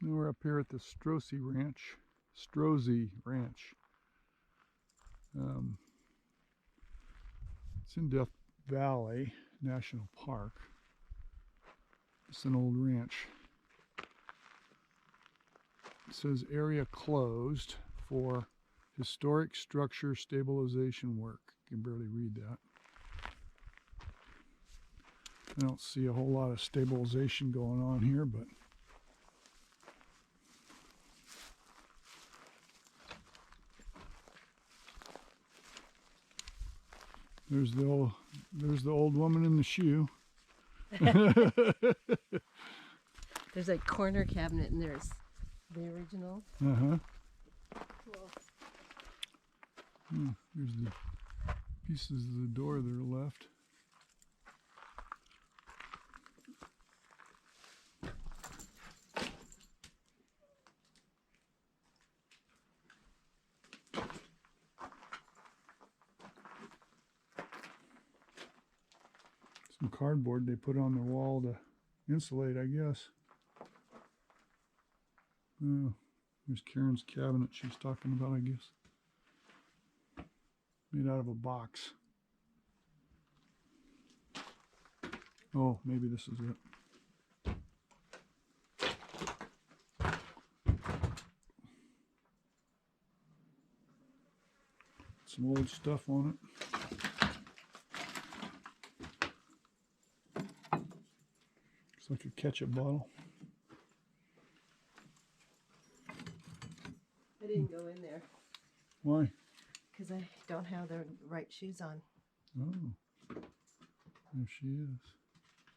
Now we're up here at the Strozzi Ranch. Strozzi Ranch. It's in Death Valley National Park. It's an old ranch. It says area closed for historic structure stabilization work. You can barely read that. I don't see a whole lot of stabilization going on here, but there's the old woman in the shoe. There's a corner cabinet and there's the original. Cool. There's the pieces of the door that are left. Some cardboard they put on the wall to insulate, I guess. Oh, there's Karen's cabinet she's talking about, I guess. Made out of a box. Oh, maybe this is it. Some old stuff on it. Looks like a ketchup bottle. I didn't go in there. Why? Because I don't have the right shoes on. Oh, there she is.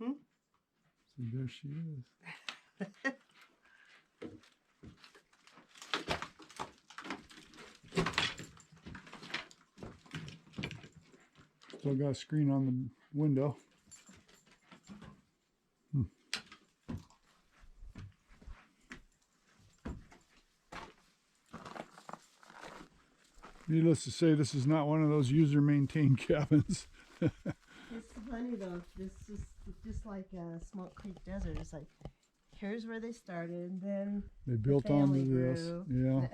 Hmm? So there she is. Still got a screen on the window. Needless to say, this is not one of those user-maintained cabins. It's funny though. This is just like Smoke Creek Desert. It's like, here's where they started, then they built onto this. grew. Yeah.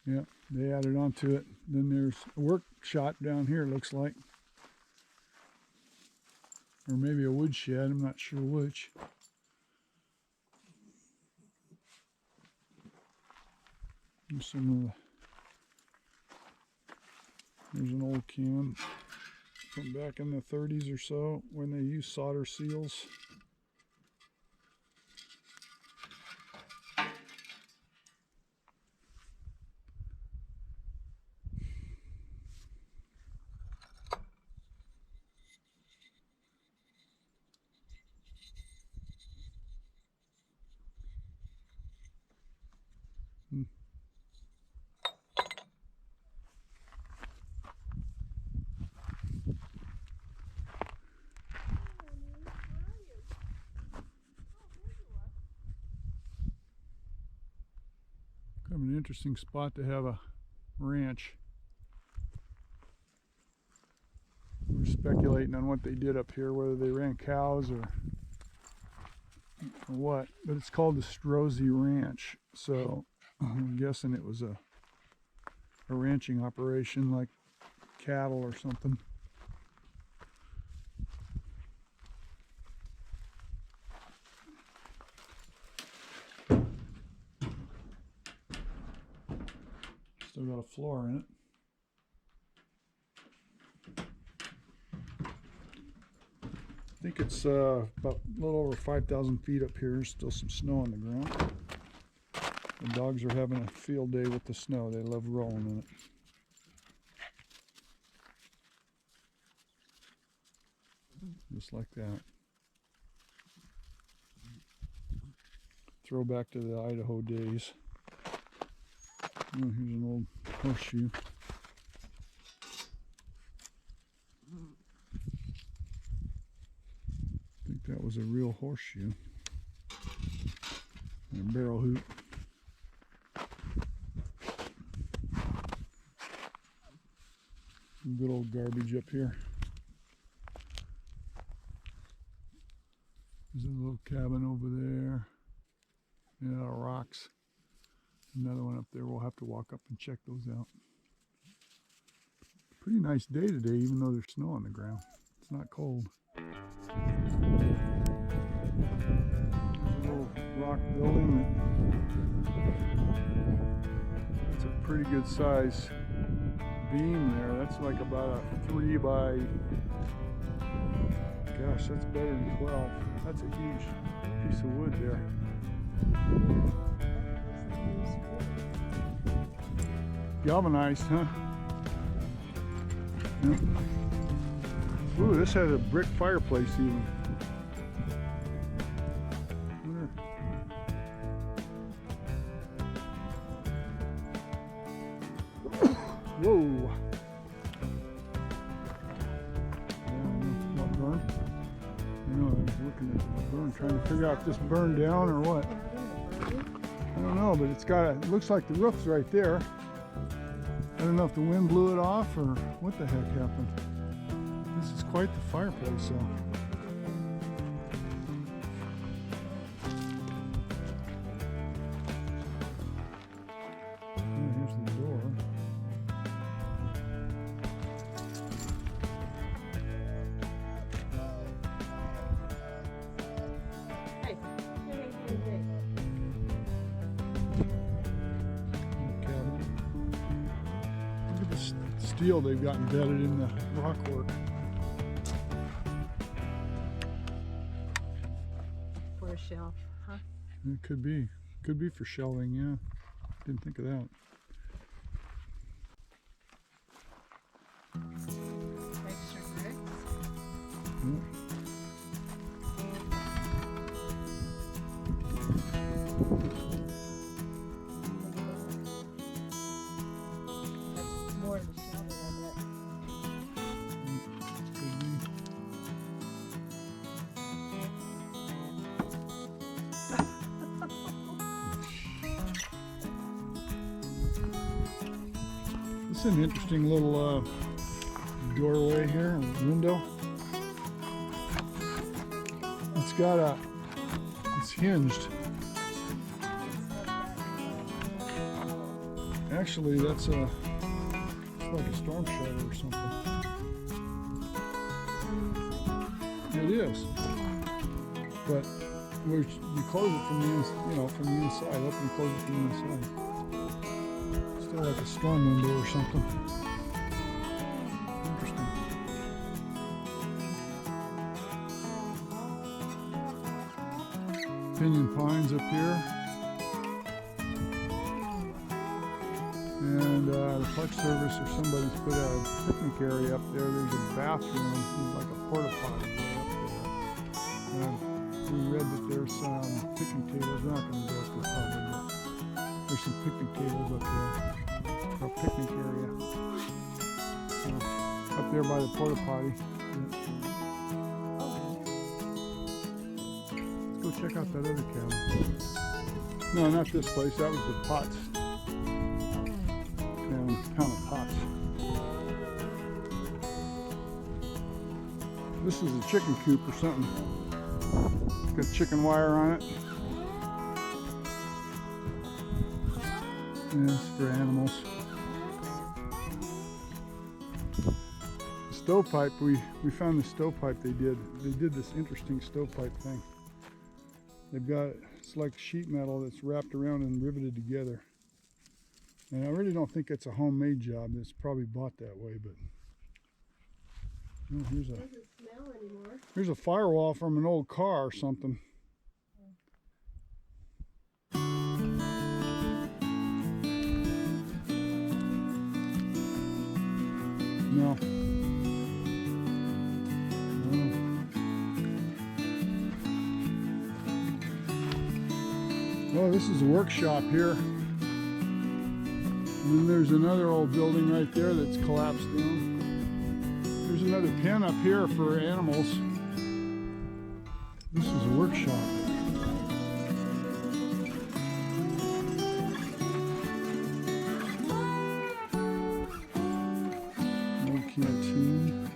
Yeah, they added onto it. Then there's a workshop down here, looks like. Or maybe a woodshed, I'm not sure which. There's some of the, there's an old can from back in the 30s or so when they used solder seals. Kind of an interesting spot to have a ranch. We're speculating on what they did up here, whether they ran cows or what, but it's called the Strozzi Ranch, so I'm guessing it was a ranching operation like cattle or something. Still got a floor in it. I think it's about a little over 5,000 feet up here. There's still some snow on the ground. The dogs are having a field day with the snow. They love rolling in it. Just like that. Throwback to the Idaho days. Oh, here's an old horseshoe. I think that was a real horseshoe. And a barrel hoop. Good old garbage up here. There's a little cabin over there. Yeah, rocks. Another one up there. We'll have to walk up and check those out. Pretty nice day today, even though there's snow on the ground. It's not cold. There's a little rock building. That's a pretty good size beam there. That's like about a 3 by, gosh, that's better than 12. That's a huge piece of wood there. Galvanized, huh? Yep. Ooh, this has a brick fireplace even. Whoa. What burned? You know, I was looking at the burn, trying to figure out if this burned down or what. I don't know, but it's got it looks like the roof's right there. I don't know if the wind blew it off or what the heck happened. This is quite the fireplace, so. Here's the door. Hey. Look at the steel they've got embedded in the rockwork. For a shelf, huh? It could be. Could be for shelving, yeah. Didn't think of that. Extra bricks. Yeah. That's more of a shelving, I bet. Could be. This is an interesting little doorway here, window. It's got it's hinged. Actually, it's like a storm shutter or something. It is, but you close it from the from the inside. Open and close it from the inside. Still like a storm window or something. Interesting. Pinyon pines up here. And the Park Service or somebody's put a picnic area up there. There's a bathroom, like a porta potty way up there. We read that there's some picnic tables. We're not going to go up there probably, but there's some picnic tables up there. A picnic area. Up there by the porta potty. Let's go check out that other cabin. No, not this place. That was the Potts. Town of Potts. This is a chicken coop or something. It's got chicken wire on it. Yeah, it's for animals. Stovepipe, we found the stovepipe they did. They did this interesting stovepipe thing. They've got, it's like sheet metal that's wrapped around and riveted together. And I really don't think it's a homemade job. It's probably bought that way, but oh, It doesn't smell anymore. here's a firewall from an old car or something. No. Oh, this is a workshop here. And then there's another old building right there that's collapsed down. There's another pen up here for animals. This is a workshop. Old canteen.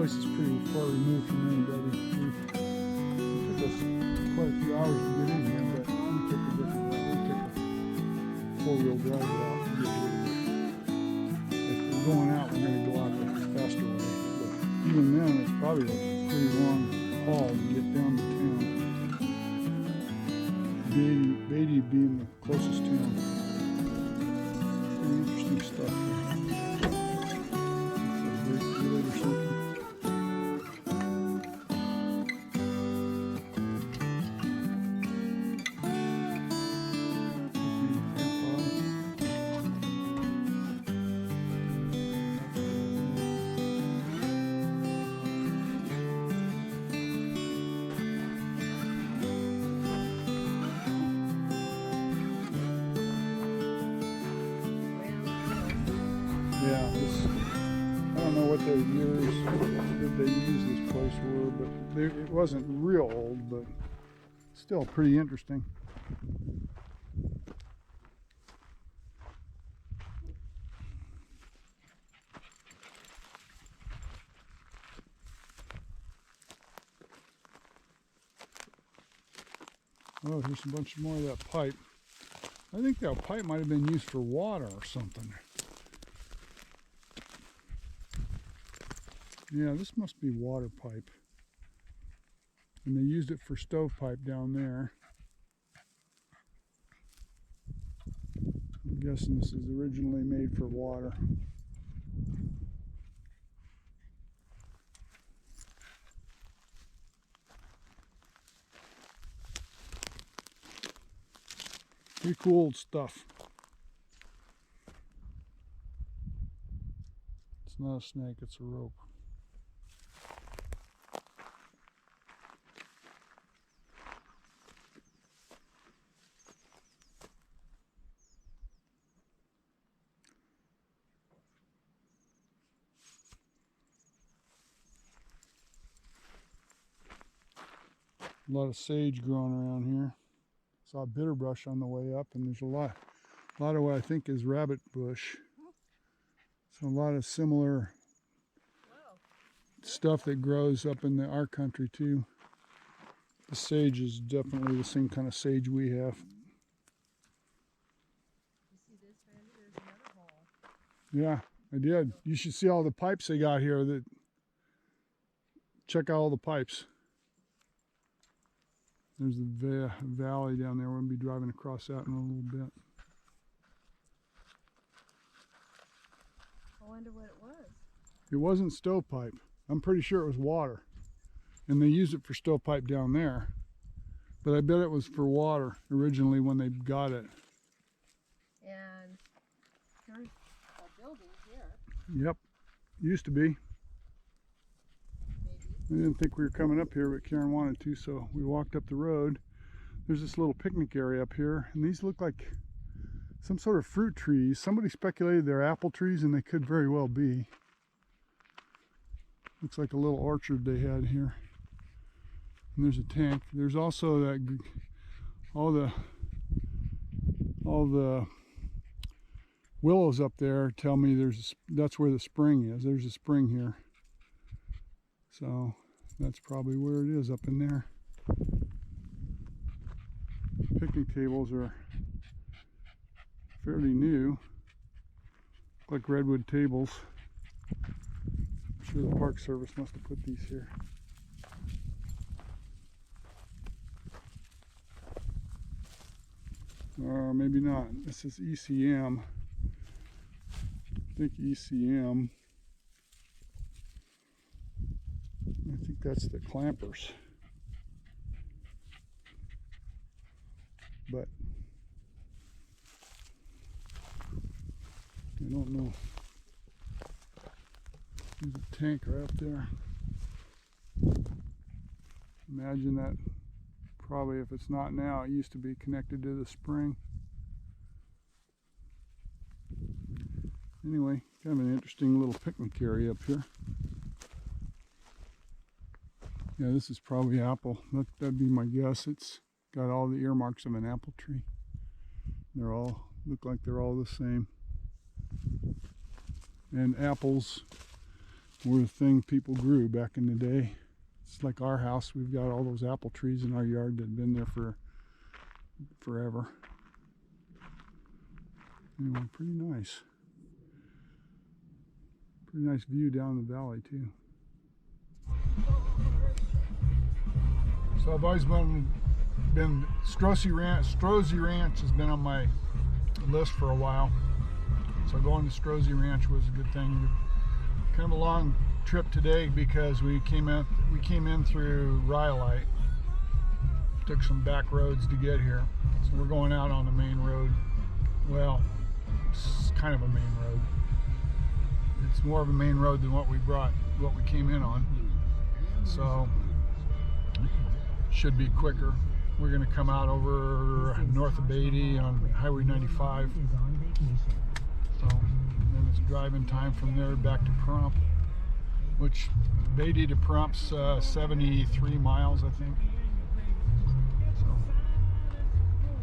place is pretty far removed from anybody. It took us quite a few hours to get in here, but we took a different route. We took a four-wheel drive route to get here. If we're going out, we're going to go out the faster way. But even then, it's probably a pretty long haul to get down to town. Beatty being the closest town. Pretty interesting stuff here. Great field or something. Yeah, I don't know what the years that they used this place were, but it wasn't real old, but still pretty interesting. Oh, here's a bunch more of that pipe. I think that pipe might have been used for water or something. Yeah, this must be water pipe. And they used it for stovepipe down there. I'm guessing this is originally made for water. Pretty cool old stuff. It's not a snake, it's a rope. A lot of sage growing around here. Saw bitter brush on the way up, and there's a lot of what I think is rabbit bush. So a lot of similar stuff that grows up in our country too. The sage is definitely the same kind of sage we have. You see this, Randy? There's another hole. Yeah, I did. You should see all the pipes they got here. Check out all the pipes. There's the valley down there. We're going to be driving across that in a little bit. I wonder what it was. It wasn't stovepipe. I'm pretty sure it was water. And they used it for stovepipe down there. But I bet it was for water originally when they got it. And here's a building here. Yep, used to be. Maybe. I didn't think we were coming up here, but Karen wanted to, so we walked up the road. There's this little picnic area up here, and these look like some sort of fruit trees. Somebody speculated they're apple trees, and they could very well be. Looks like a little orchard they had here. And there's a tank. There's also that all the willows up there tell me that's where the spring is. There's a spring here. So that's probably where it is, up in there. Picnic tables are fairly new. Look like redwood tables. I'm sure the Park Service must have put these here. Or maybe not. This is ECM. I think ECM. I think that's the clampers. But I don't know. There's a tank right up there. Imagine that. Probably, if it's not now, it used to be connected to the spring. Anyway, kind of an interesting little picnic area up here. Yeah, this is probably apple. That'd be my guess. It's got all the earmarks of an apple tree. They're all, look like they're all the same. And apples were the thing people grew back in the day. It's like our house. We've got all those apple trees in our yard that have been there for forever. Anyway, pretty nice. Pretty nice view down the valley too. So I've always been Strozzi Ranch has been on my list for a while. So going to Strozzi Ranch was a good thing. Kind of a long trip today because we came in through Rhyolite. Took some back roads to get here. So we're going out on the main road. Well, it's kind of a main road. It's more of a main road than what we came in on. So should be quicker. We're going to come out over north of Beatty on Highway 95. So then it's driving time from there back to Pahrump, which Beatty to Pahrump's 73 miles, I think. So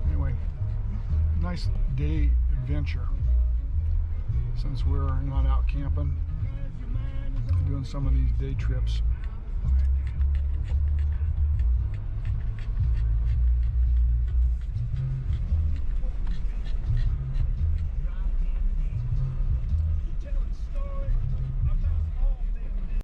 anyway, nice day adventure since we're not out camping, doing some of these day trips.